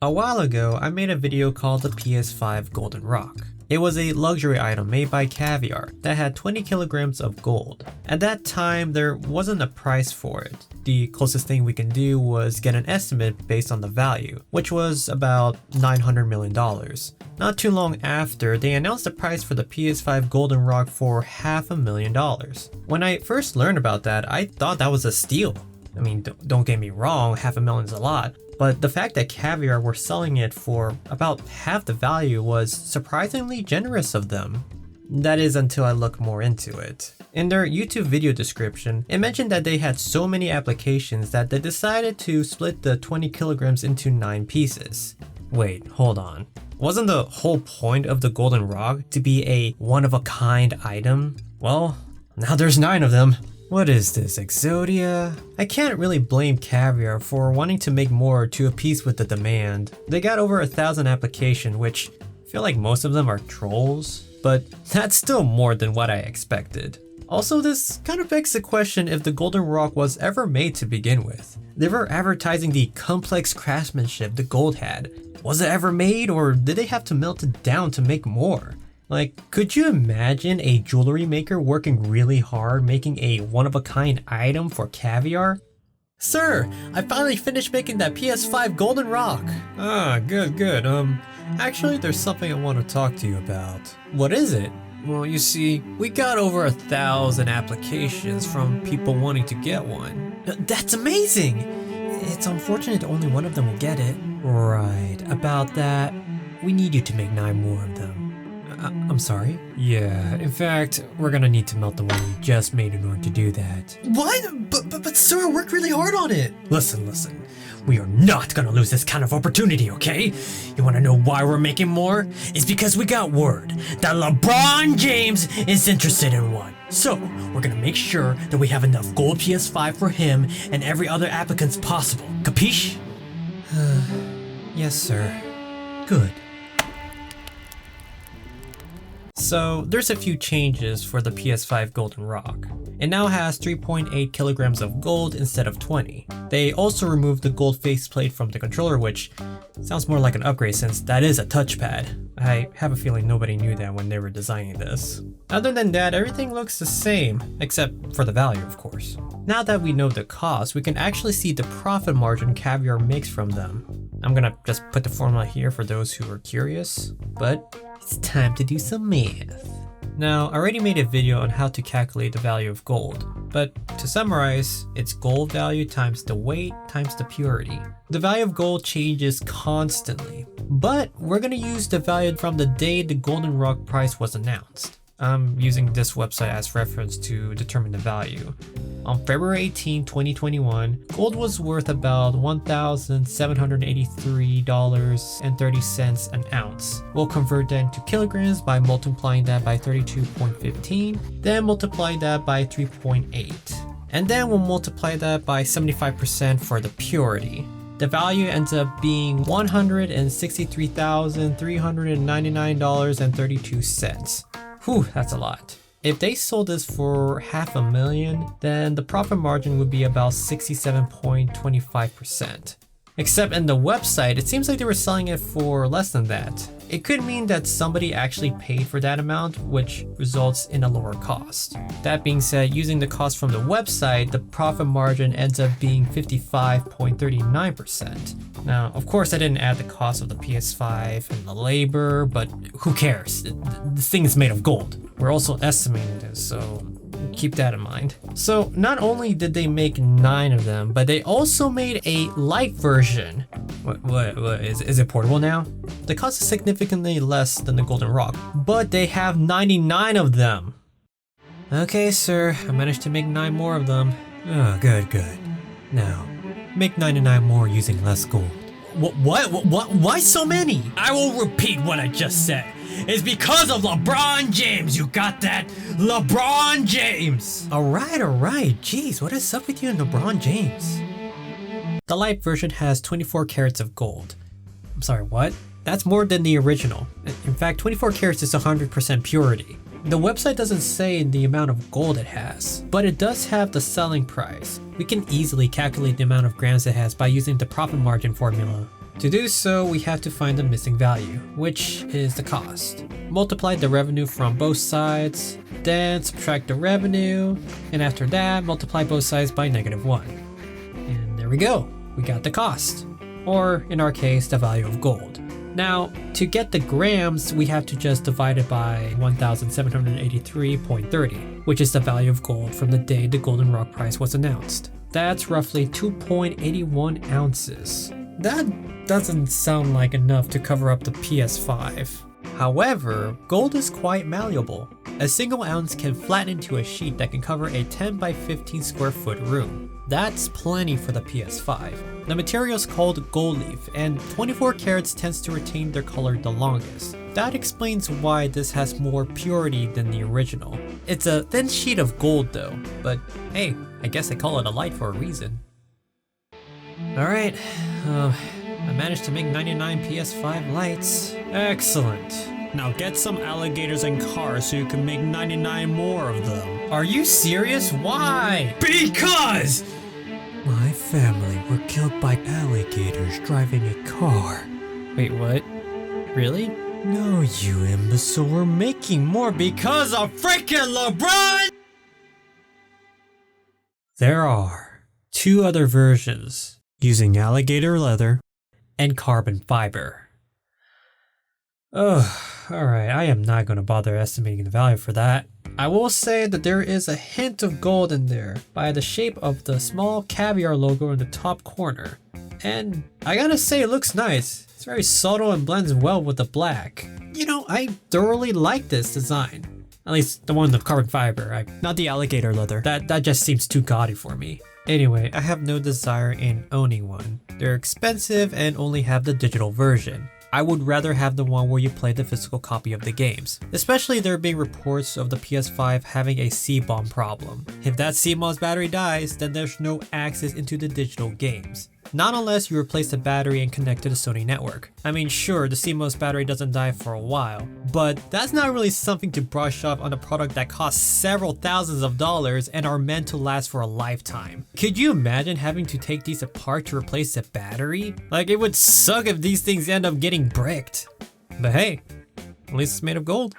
A while ago, I made a video called the PS5 Golden Rock. It was a luxury item made by Caviar that had 20 kilograms of gold. At that time, there wasn't a price for it. The closest thing we can do was get an estimate based on the value, which was about $900 million. Not too long after, they announced the price for the PS5 Golden Rock for $500,000. When I first learned about that, I thought that was a steal. I mean, don't get me wrong, $500,000 is a lot. But the fact that Caviar were selling it for about half the value was surprisingly generous of them. That is until I looked more into it. In their YouTube video description, it mentioned that they had so many applications that they decided to split the 20 kilograms into 9 pieces. Wait, hold on. Wasn't the whole point of the Golden Rock to be a one-of-a-kind item? Well, now there's 9 of them. What is this, Exodia? I can't really blame Caviar for wanting to make more to appease with the demand. They got over 1,000 applications, which I feel like most of them are trolls, but that's still more than what I expected. Also, this kind of begs the question if the Golden Rock was ever made to begin with. They were advertising the complex craftsmanship the gold had. Was it ever made, or did they have to melt it down to make more? Like, could you imagine a jewelry maker working really hard making a one-of-a-kind item for Caviar? Sir, I finally finished making that PS5 Golden Rock. Ah, good. Actually, there's something I want to talk to you about. What is it? Well, you see, we got over 1,000 applications from people wanting to get one. That's amazing! It's unfortunate only one of them will get it. Right, about that, we need you to make 9 more of them. I'm sorry? Yeah, in fact, we're gonna need to melt the one you just made in order to do that. What? But sir, I worked really hard on it! Listen. We are not gonna lose this kind of opportunity, okay? You wanna know why we're making more? It's because we got word that LeBron James is interested in one. So, we're gonna make sure that we have enough gold PS5 for him and every other applicants possible. Capiche? Yes, sir. Good. So there's a few changes for the PS5 Golden Rock. It now has 3.8 kilograms of gold instead of 20. They also removed the gold faceplate from the controller, which sounds more like an upgrade since that is a touchpad. I have a feeling nobody knew that when they were designing this. Other than that, everything looks the same, except for the value, of course. Now that we know the cost, we can actually see the profit margin Caviar makes from them. I'm gonna just put the formula here for those who are curious, but it's time to do some math. Now, I already made a video on how to calculate the value of gold, but to summarize, it's gold value times the weight times the purity. The value of gold changes constantly, but we're gonna use the value from the day the Golden Rock price was announced. I'm using this website as reference to determine the value. On February 18, 2021, gold was worth about $1,783.30 an ounce. We'll convert that into kilograms by multiplying that by 32.15, then multiply that by 3.8. And then we'll multiply that by 75% for the purity. The value ends up being $163,399.32. Whew, that's a lot. If they sold this for $500,000, then the profit margin would be about 67.25%. Except in the website, it seems like they were selling it for less than that. It could mean that somebody actually paid for that amount, which results in a lower cost. That being said, using the cost from the website, the profit margin ends up being 55.39%. Now, of course, I didn't add the cost of the PS5 and the labor, but who cares? This thing is made of gold. We're also estimating this, so keep that in mind. So not only did they make 9 of them, but they also made a light version. What is it portable now? The cost is significantly less than the Golden Rock, but they have 99 of them. Okay, sir, I managed to make 9 more of them. Oh, good. Now, make 99 more using less gold. What? Why so many? I will repeat what I just said. It's because of LeBron James, you got that? LeBron James! Alright, jeez, what is up with you and LeBron James? The light version has 24 carats of gold. I'm sorry, what? That's more than the original. In fact, 24 carats is 100% purity. The website doesn't say the amount of gold it has, but it does have the selling price. We can easily calculate the amount of grams it has by using the profit margin formula. To do so, we have to find the missing value, which is the cost. Multiply the revenue from both sides, then subtract the revenue, and after that, multiply both sides by -1. And there we go, we got the cost. Or in our case, the value of gold. Now, to get the grams, we have to just divide it by 1783.30, which is the value of gold from the day the golden rock price was announced. That's roughly 2.81 ounces. That doesn't sound like enough to cover up the PS5. However, gold is quite malleable. A single ounce can flatten into a sheet that can cover a 10 by 15 square foot room. That's plenty for the PS5. The material is called gold leaf, and 24 carats tends to retain their color the longest. That explains why this has more purity than the original. It's a thin sheet of gold though, but hey, I guess I call it a light for a reason. Alright, I managed to make 99 PS5 lights. Excellent. Now get some alligators and cars so you can make 99 more of them. Are you serious? Why? Because! My family were killed by alligators driving a car. Wait, what? Really? No, you imbecile, we're making more because of freaking LeBron! There are 2 other versions using alligator leather and carbon fiber. Oh, alright, I am not going to bother estimating the value for that. I will say that there is a hint of gold in there by the shape of the small caviar logo in the top corner. And I gotta say, it looks nice. It's very subtle and blends well with the black. You know, I thoroughly like this design. At least the one in the carbon fiber, not the alligator leather. That just seems too gaudy for me. Anyway, I have no desire in owning one. They're expensive and only have the digital version. I would rather have the one where you play the physical copy of the games, especially there being reports of the PS5 having a CBOM problem. If that CMOS battery dies, then there's no access into the digital games. Not unless you replace the battery and connect to the Sony network. I mean, sure, the CMOS battery doesn't die for a while, but that's not really something to brush off on a product that costs several thousands of dollars and are meant to last for a lifetime. Could you imagine having to take these apart to replace the battery? Like, it would suck if these things end up getting bricked. But hey, at least it's made of gold.